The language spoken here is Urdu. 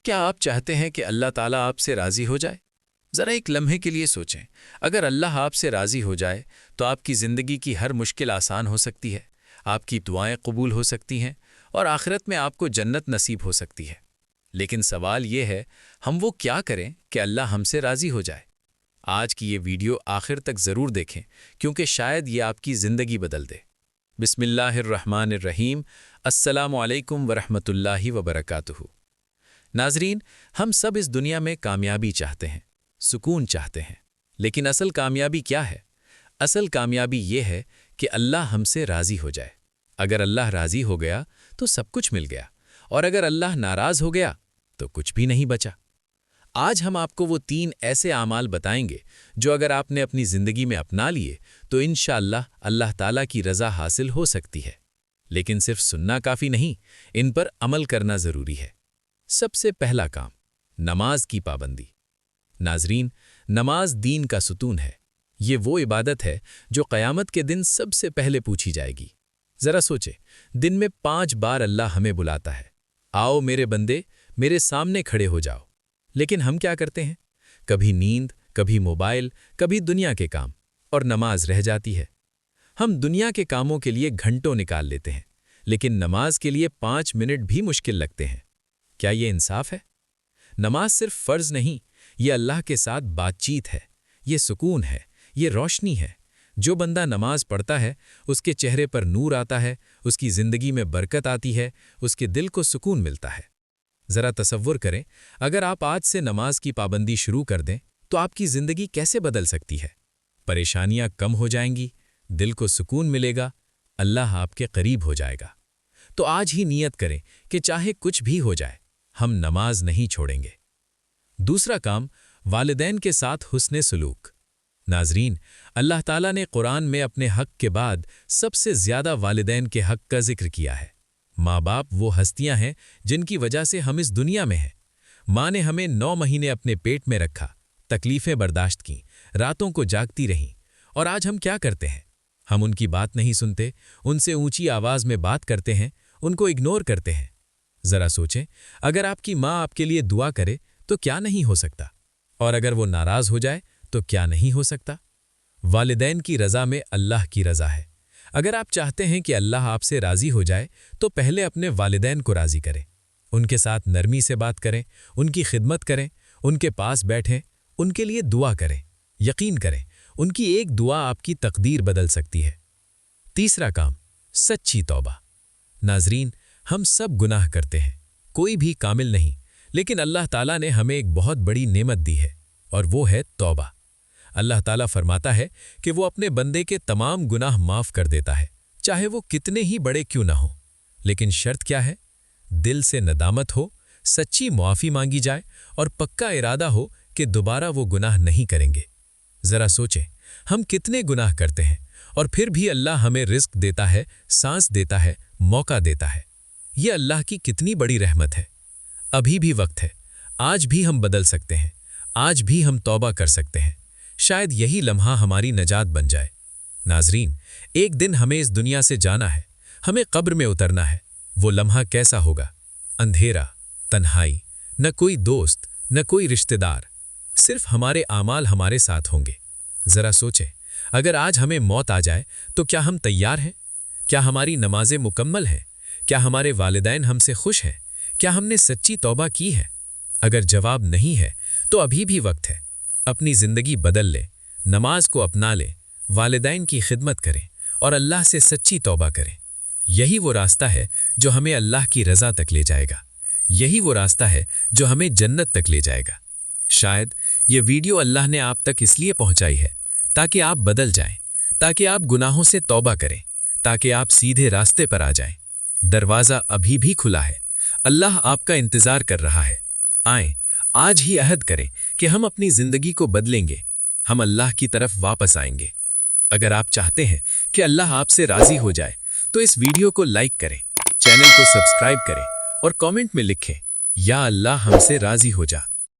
کیا آپ چاہتے ہیں کہ اللہ تعالیٰ آپ سے راضی ہو جائے؟ ذرا ایک لمحے کے لیے سوچیں، اگر اللہ آپ سے راضی ہو جائے تو آپ کی زندگی کی ہر مشکل آسان ہو سکتی ہے، آپ کی دعائیں قبول ہو سکتی ہیں اور آخرت میں آپ کو جنت نصیب ہو سکتی ہے۔ لیکن سوال یہ ہے، ہم وہ کیا کریں کہ اللہ ہم سے راضی ہو جائے؟ آج کی یہ ویڈیو آخر تک ضرور دیکھیں، کیونکہ شاید یہ آپ کی زندگی بدل دے۔ بسم اللہ الرحمن الرحیم۔ السلام علیکم ورحمۃ اللہ وبرکاتہ۔ ناظرین، ہم سب اس دنیا میں کامیابی چاہتے ہیں، سکون چاہتے ہیں، لیکن اصل کامیابی کیا ہے؟ اصل کامیابی یہ ہے کہ اللہ ہم سے راضی ہو جائے۔ اگر اللہ راضی ہو گیا تو سب کچھ مل گیا، اور اگر اللہ ناراض ہو گیا تو کچھ بھی نہیں بچا۔ آج ہم آپ کو وہ 3 ایسے اعمال بتائیں گے جو اگر آپ نے اپنی زندگی میں اپنا لیے تو انشاءاللہ اللہ تعالیٰ کی رضا حاصل ہو سکتی ہے۔ لیکن صرف سننا کافی نہیں، ان پر عمل کرنا ضروری ہے۔ سب سے پہلا کام، نماز کی پابندی۔ ناظرین، نماز دین کا ستون ہے۔ یہ وہ عبادت ہے جو قیامت کے دن سب سے پہلے پوچھی جائے گی۔ ذرا سوچیں، دن میں 5 بار اللہ ہمیں بلاتا ہے، آؤ میرے بندے، میرے سامنے کھڑے ہو جاؤ۔ لیکن ہم کیا کرتے ہیں؟ کبھی نیند، کبھی موبائل، کبھی دنیا کے کام، اور نماز رہ جاتی ہے۔ ہم دنیا کے کاموں کے لیے گھنٹوں نکال لیتے ہیں، لیکن نماز کے لیے 5 منٹ بھی مشکل لگتے ہیں۔ کیا یہ انصاف ہے؟ نماز صرف فرض نہیں، یہ اللہ کے ساتھ بات چیت ہے، یہ سکون ہے، یہ روشنی ہے۔ جو بندہ نماز پڑھتا ہے، اس کے چہرے پر نور آتا ہے، اس کی زندگی میں برکت آتی ہے، اس کے دل کو سکون ملتا ہے۔ ذرا تصور کریں، اگر آپ آج سے نماز کی پابندی شروع کر دیں تو آپ کی زندگی کیسے بدل سکتی ہے؟ پریشانیاں کم ہو جائیں گی، دل کو سکون ملے گا، اللہ آپ کے قریب ہو جائے گا۔ تو آج ہی نیت کریں کہ چاہے کچھ بھی ہو جائے، ہم نماز نہیں چھوڑیں گے۔ دوسرا کام، والدین کے ساتھ حسن سلوک۔ ناظرین، اللہ تعالیٰ نے قرآن میں اپنے حق کے بعد سب سے زیادہ والدین کے حق کا ذکر کیا ہے۔ ماں باپ وہ ہستیاں ہیں جن کی وجہ سے ہم اس دنیا میں ہیں۔ ماں نے ہمیں 9 مہینے اپنے پیٹ میں رکھا، تکلیفیں برداشت کیں، راتوں کو جاگتی رہیں، اور آج ہم کیا کرتے ہیں؟ ہم ان کی بات نہیں سنتے، ان سے اونچی آواز میں بات کرتے ہیں، ان کو اگنور کرتے ہیں۔ ذرا سوچیں، اگر آپ کی ماں آپ کے لیے دعا کرے تو کیا نہیں ہو سکتا؟ اور اگر وہ ناراض ہو جائے تو کیا نہیں ہو سکتا؟ والدین کی رضا میں اللہ کی رضا ہے۔ اگر آپ چاہتے ہیں کہ اللہ آپ سے راضی ہو جائے تو پہلے اپنے والدین کو راضی کریں۔ ان کے ساتھ نرمی سے بات کریں، ان کی خدمت کریں، ان کے پاس بیٹھیں، ان کے لیے دعا کریں۔ یقین کریں، ان کی ایک دعا آپ کی تقدیر بدل سکتی ہے۔ تیسرا کام، سچی توبہ۔ ناظرین، ہم سب گناہ کرتے ہیں، کوئی بھی کامل نہیں، لیکن اللہ تعالیٰ نے ہمیں ایک بہت بڑی نعمت دی ہے، اور وہ ہے توبہ۔ اللہ تعالیٰ فرماتا ہے کہ وہ اپنے بندے کے تمام گناہ معاف کر دیتا ہے، چاہے وہ کتنے ہی بڑے کیوں نہ ہوں۔ لیکن شرط کیا ہے؟ دل سے ندامت ہو، سچی معافی مانگی جائے، اور پکا ارادہ ہو کہ دوبارہ وہ گناہ نہیں کریں گے۔ ذرا سوچیں، ہم کتنے گناہ کرتے ہیں، اور پھر بھی اللہ ہمیں رزق دیتا ہے، سانس دیتا ہے، موقع دیتا ہے۔ یہ اللہ کی کتنی بڑی رحمت ہے۔ ابھی بھی وقت ہے، آج بھی ہم بدل سکتے ہیں، آج بھی ہم توبہ کر سکتے ہیں۔ شاید یہی لمحہ ہماری نجات بن جائے۔ ناظرین، ایک دن ہمیں اس دنیا سے جانا ہے، ہمیں قبر میں اترنا ہے۔ وہ لمحہ کیسا ہوگا؟ اندھیرا، تنہائی، نہ کوئی دوست، نہ کوئی رشتہ دار، صرف ہمارے اعمال ہمارے ساتھ ہوں گے۔ ذرا سوچیں، اگر آج ہمیں موت آ جائے تو کیا ہم تیار ہیں؟ کیا ہماری نمازیں مکمل ہیں؟ کیا ہمارے والدین ہم سے خوش ہیں؟ کیا ہم نے سچی توبہ کی ہے؟ اگر جواب نہیں ہے تو ابھی بھی وقت ہے۔ اپنی زندگی بدل لیں، نماز کو اپنا لیں، والدین کی خدمت کریں، اور اللہ سے سچی توبہ کریں۔ یہی وہ راستہ ہے جو ہمیں اللہ کی رضا تک لے جائے گا۔ یہی وہ راستہ ہے جو ہمیں جنت تک لے جائے گا۔ شاید یہ ویڈیو اللہ نے آپ تک اس لیے پہنچائی ہے تاکہ آپ بدل جائیں، تاکہ آپ گناہوں سے توبہ کریں، تاکہ آپ سیدھے راستے پر آ جائیں۔ دروازہ ابھی بھی کھلا ہے، اللہ آپ کا انتظار کر رہا ہے۔ آئیں، آج ہی عہد کریں کہ ہم اپنی زندگی کو بدلیں گے، ہم اللہ کی طرف واپس آئیں گے۔ اگر آپ چاہتے ہیں کہ اللہ آپ سے راضی ہو جائے تو اس ویڈیو کو لائک کریں، چینل کو سبسکرائب کریں، اور کامنٹ میں لکھیں، یا اللہ ہم سے راضی ہو جا۔